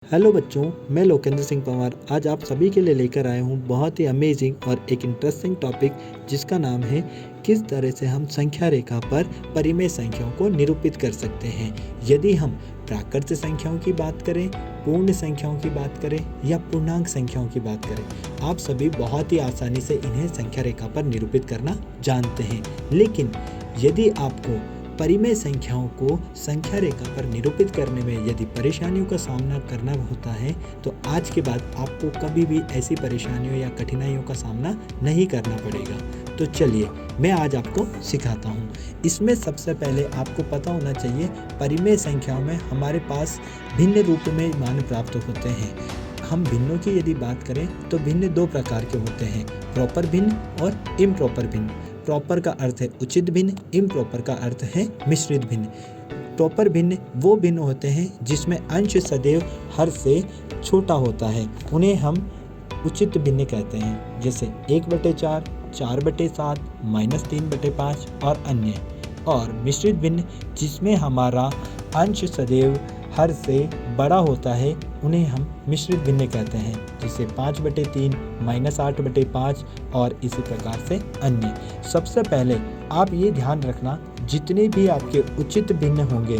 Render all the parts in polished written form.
Hello बच्चों, मैं लोकेंद्र सिंह पंवार आज आप सभी के लिए लेकर आया हूँ बहुत ही अमेजिंग और एक इंटरेस्टिंग टॉपिक जिसका नाम है किस तरह से हम संख्या रेखा पर परिमेय संख्याओं को निरूपित कर सकते हैं। यदि हम प्राकृत संख्याओं की बात करें, पूर्ण संख्याओं की बात करें या पूर्णांक संख्याओं की बात करें, आप सभी बहुत ही आसानी से इन्हें संख्या रेखा पर निरूपित करना जानते हैं। लेकिन यदि आपको परिमेय संख्याओं को संख्या रेखा पर निरूपित करने में यदि परेशानियों का सामना करना होता है तो आज के बाद आपको कभी भी ऐसी परेशानियों या कठिनाइयों का सामना नहीं करना पड़ेगा। तो चलिए मैं आज आपको सिखाता हूँ। इसमें सबसे पहले आपको पता होना चाहिए परिमेय संख्याओं में हमारे पास भिन्न रूप में मान प्राप्त होते हैं। हम भिन्नों की यदि बात करें तो भिन्न दो प्रकार के होते हैं, प्रॉपर भिन्न और इम्प्रॉपर भिन्न। प्रॉपर का अर्थ है उचित भिन्न, इम्प्रॉपर का अर्थ है मिश्रित भिन्न। प्रॉपर भिन्न वो भिन्न होते हैं जिसमें अंश सदैव हर से छोटा होता है, उन्हें हम उचित भिन्न कहते हैं, जैसे 1/4, 4/7, -3/5 और अन्य। और मिश्रित भिन्न जिसमें हमारा अंश सदैव हर से बड़ा होता है, उन्हें हम मिश्रित भिन्न कहते हैं, जिसे 5/3, -8/5 और इसी प्रकार से अन्य। सबसे पहले आप ये ध्यान रखना, जितने भी आपके उचित भिन्न होंगे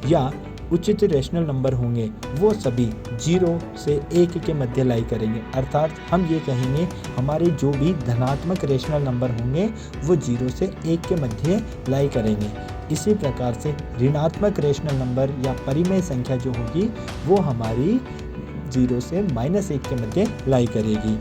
या उचित रेशनल नंबर होंगे वो सभी 0 से 1 के मध्य लाई करेंगे। अर्थात हम ये कहेंगे हमारे जो भी धनात्मक रेशनल नंबर होंगे वो 0 से 1 के मध्य लाई करेंगे। इसी प्रकार से ऋणात्मक रेशनल नंबर या परिमेय संख्या जो होगी वो हमारी 0 से -1 के मध्य लाई करेगी।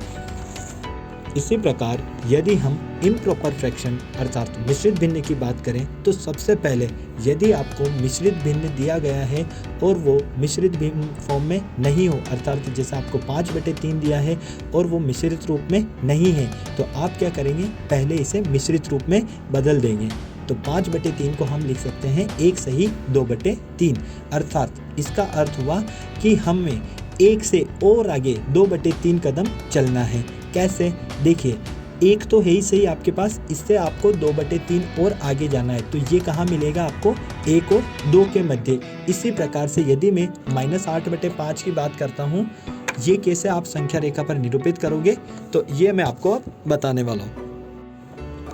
इसी प्रकार यदि हम इम्प्रॉपर फ्रैक्शन अर्थात मिश्रित भिन्न की बात करें तो सबसे पहले यदि आपको मिश्रित भिन्न दिया गया है और वो मिश्रित भिन्न फॉर्म में नहीं हो, अर्थात जैसे आपको 5/3 दिया है और वो मिश्रित रूप में नहीं है, तो आप क्या करेंगे, पहले इसे मिश्रित रूप में बदल देंगे। तो 5/3 को हम लिख सकते हैं 1 सही 2/3। अर्थात इसका अर्थ हुआ कि हमें 1 से और आगे 2/3 कदम चलना है। कैसे, देखिए 1 तो है ही सही आपके पास, इससे आपको 2/3 और आगे जाना है। तो ये कहाँ मिलेगा आपको, 1 और 2 के मध्य। इसी प्रकार से यदि मैं -8/5 की बात करता हूँ, ये कैसे आप संख्या रेखा पर निरूपित करोगे तो ये मैं आपको अब बताने वाला हूँ।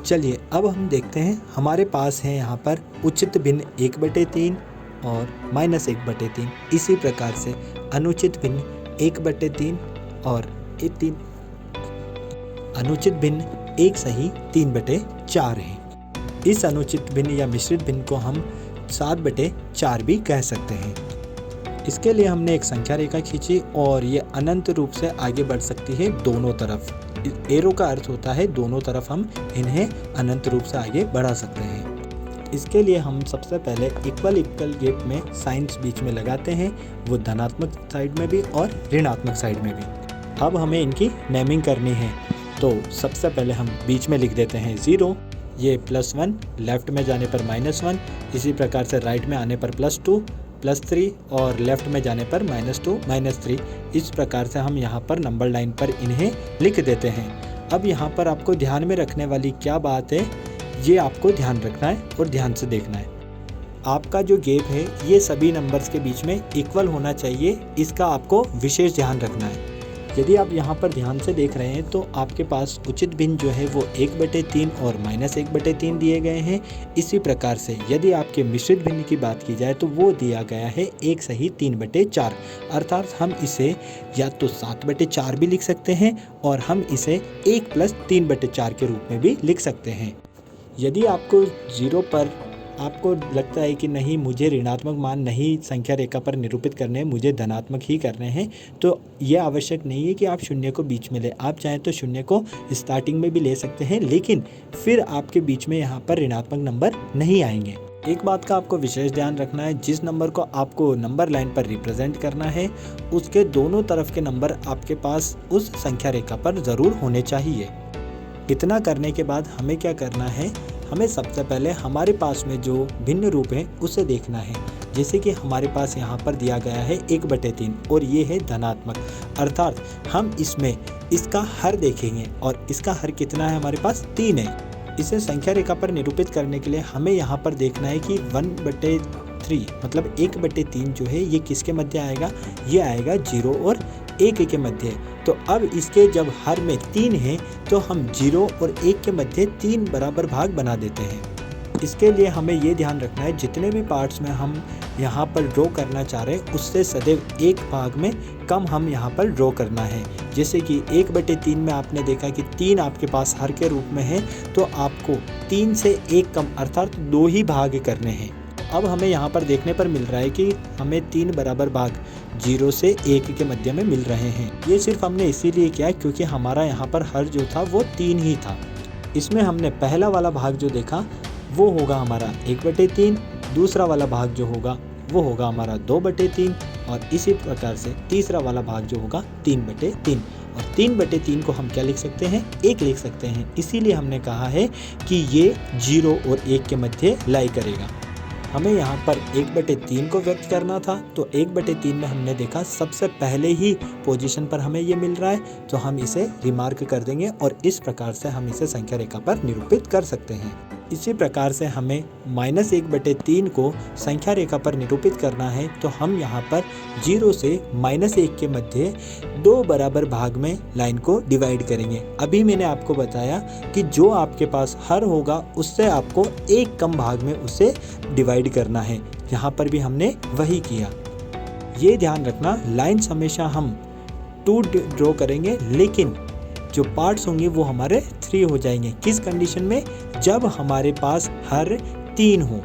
चलिए अब हम देखते हैं, हमारे पास है यहाँ पर उचित भिन्न 1/3 और -1/3। इसी प्रकार से अनुचित भिन्न 1/3 और 3, अनुचित भिन्न 1 सही 3/4 है। इस अनुचित भिन्न या मिश्रित भिन्न को हम 7/4 भी कह सकते हैं। इसके लिए हमने एक संख्या रेखा खींची और ये अनंत रूप से आगे बढ़ सकती है दोनों तरफ। एरो का अर्थ होता है दोनों तरफ हम इन्हें अनंत रूप से आगे बढ़ा सकते हैं। इसके लिए हम सबसे पहले इक्वल गैप में साइंस बीच में लगाते हैं, वो धनात्मक साइड में भी और ऋणात्मक साइड में भी। अब हमें इनकी नेमिंग करनी है, तो सबसे पहले हम बीच में लिख देते हैं 0, ये +1, लेफ्ट में जाने पर -1, इसी प्रकार से राइट में आने पर +2, +3 और लेफ्ट में जाने पर -2, -3। इस प्रकार से हम यहाँ पर नंबर लाइन पर इन्हें लिख देते हैं। अब यहाँ पर आपको ध्यान में रखने वाली क्या बात है, ये आपको ध्यान रखना है और ध्यान से देखना है। आपका जो गैप है ये सभी नंबर्स के बीच में इक्वल होना चाहिए, इसका आपको विशेष ध्यान रखना है। यदि आप यहाँ पर ध्यान से देख रहे हैं तो आपके पास उचित भिन्न जो है वो 1/3 और -1/3 दिए गए हैं। इसी प्रकार से यदि आपके मिश्रित भिन्न की बात की जाए तो वो दिया गया है 1 सही 3/4। अर्थात हम इसे या तो 7/4 भी लिख सकते हैं और हम इसे 1 + 3/4 के रूप में भी लिख सकते हैं। यदि आपको 0 पर आपको लगता है कि नहीं, मुझे ऋणात्मक मान नहीं संख्या रेखा पर निरूपित करने हैं, मुझे धनात्मक ही करने हैं, तो यह आवश्यक नहीं है कि आप 0 को बीच में ले। आप चाहें तो 0 को स्टार्टिंग में भी ले सकते हैं, लेकिन फिर आपके बीच में यहाँ पर ऋणात्मक नंबर नहीं आएंगे। एक बात का आपको विशेष ध्यान रखना है, जिस नंबर को आपको नंबर लाइन पर रिप्रेजेंट करना है उसके दोनों तरफ के नंबर आपके पास उस संख्या रेखा पर ज़रूर होने चाहिए। इतना करने के बाद हमें क्या करना है, हमें सबसे पहले हमारे पास में जो भिन्न रूप है उसे देखना है। जैसे कि हमारे पास यहाँ पर दिया गया है 1/3 और ये है धनात्मक, अर्थात हम इसमें इसका हर देखेंगे और इसका हर कितना है, हमारे पास 3 है। इसे संख्या रेखा पर निरूपित करने के लिए हमें यहाँ पर देखना है कि 1/3 3 मतलब 1/3 जो है ये किसके मध्य आएगा, ये आएगा 0 और 1 के मध्य। तो अब इसके जब हर में 3 है तो हम 0 और 1 के मध्य 3 बराबर भाग बना देते हैं। इसके लिए हमें ये ध्यान रखना है जितने भी पार्ट्स में हम यहाँ पर ड्रॉ करना चाह रहे हैं उससे सदैव एक भाग में कम हम यहाँ पर ड्रॉ करना है। जैसे कि 1/3 में आपने देखा कि 3 आपके पास हर के रूप में है, तो आपको 3 से 1 कम अर्थात 2 ही भाग करने हैं। अब हमें यहाँ पर देखने पर मिल रहा है कि हमें 3 बराबर भाग 0 से 1 के मध्य में मिल रहे हैं। ये सिर्फ हमने इसीलिए किया क्योंकि हमारा यहाँ पर हर जो था वो 3 ही था। इसमें हमने पहला वाला भाग जो देखा वो होगा हमारा 1/3, दूसरा वाला भाग जो होगा वो होगा हमारा 2/3 और इसी प्रकार से तीसरा वाला भाग जो होगा 3/3। और 3/3 को हम क्या लिख सकते हैं, 1 लिख सकते हैं। इसीलिए हमने कहा है कि ये 0 और 1 के मध्य लाई करेगा। हमें यहाँ पर 1/3 को व्यक्त करना था, तो 1/3 में हमने देखा सबसे पहले ही पोजीशन पर हमें ये मिल रहा है, तो हम इसे रिमार्क कर देंगे और इस प्रकार से हम इसे संख्या रेखा पर निरूपित कर सकते हैं। इसी प्रकार से हमें -1/3 को संख्या रेखा पर निरूपित करना है, तो हम यहाँ पर 0 से -1 के मध्य 2 बराबर भाग में लाइन को डिवाइड करेंगे। अभी मैंने आपको बताया कि जो आपके पास हर होगा उससे आपको एक कम भाग में उसे डिवाइड करना है। यहाँ पर भी हमने वही किया। ये ध्यान रखना, लाइन्स हमेशा हम 2 ड्रॉ करेंगे, लेकिन जो पार्ट्स होंगे वो हमारे 3 हो जाएंगे। किस कंडीशन में, जब हमारे पास हर 3 हो।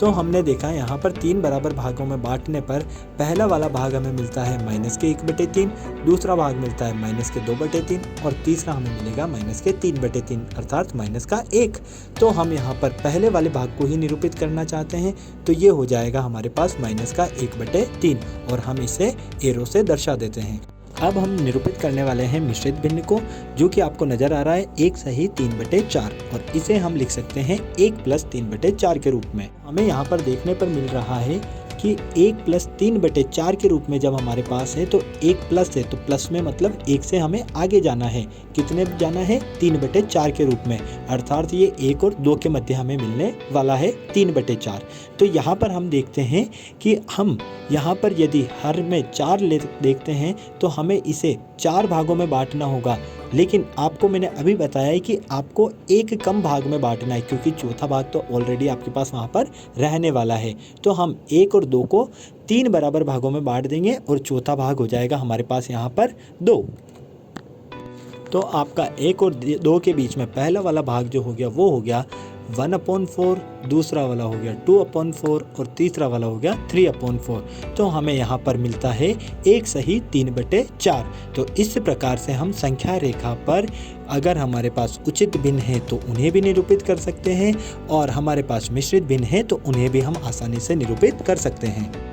तो हमने देखा यहाँ पर 3 बराबर भागों में बांटने पर पहला वाला भाग हमें मिलता है -1/3, दूसरा भाग मिलता है -2/3 और तीसरा हमें मिलेगा -3/3 अर्थात -1। तो हम यहाँ पर पहले वाले भाग को ही निरूपित करना चाहते हैं, तो ये हो जाएगा हमारे पास -1/3 और हम इसे एरो से दर्शा देते हैं। अब हम निरूपित करने वाले हैं मिश्रित भिन्न को, जो कि आपको नजर आ रहा है 1 सही 3/4 और इसे हम लिख सकते हैं 1 + 3/4 के रूप में। हमें यहाँ पर देखने पर मिल रहा है कि 1 + 3/4 के रूप में जब हमारे पास है तो 1 प्लस है, तो प्लस में मतलब 1 से हमें आगे जाना है। कितने जाना है, 3/4 के रूप में, अर्थात ये 1 और 2 के मध्य हमें मिलने वाला है 3/4। तो यहाँ पर हम देखते हैं कि हम यहाँ पर यदि हर में 4 देखते हैं तो हमें इसे 4 भागों में बांटना होगा, लेकिन आपको मैंने अभी बताया है कि आपको एक कम भाग में बांटना है, क्योंकि चौथा भाग तो ऑलरेडी आपके पास वहाँ पर रहने वाला है। तो हम 1 और 2 को 3 बराबर भागों में बांट देंगे और चौथा भाग हो जाएगा हमारे पास यहाँ पर 2। तो आपका 1 और 2 के बीच में पहला वाला भाग जो हो गया वो हो गया 1/4, दूसरा वाला हो गया 2/4 और तीसरा वाला हो गया 3/4। तो हमें यहाँ पर मिलता है 1 सही 3/4। तो इस प्रकार से हम संख्या रेखा पर अगर हमारे पास उचित भिन्न है तो उन्हें भी निरूपित कर सकते हैं और हमारे पास मिश्रित भिन्न है तो उन्हें भी हम आसानी से निरूपित कर सकते हैं।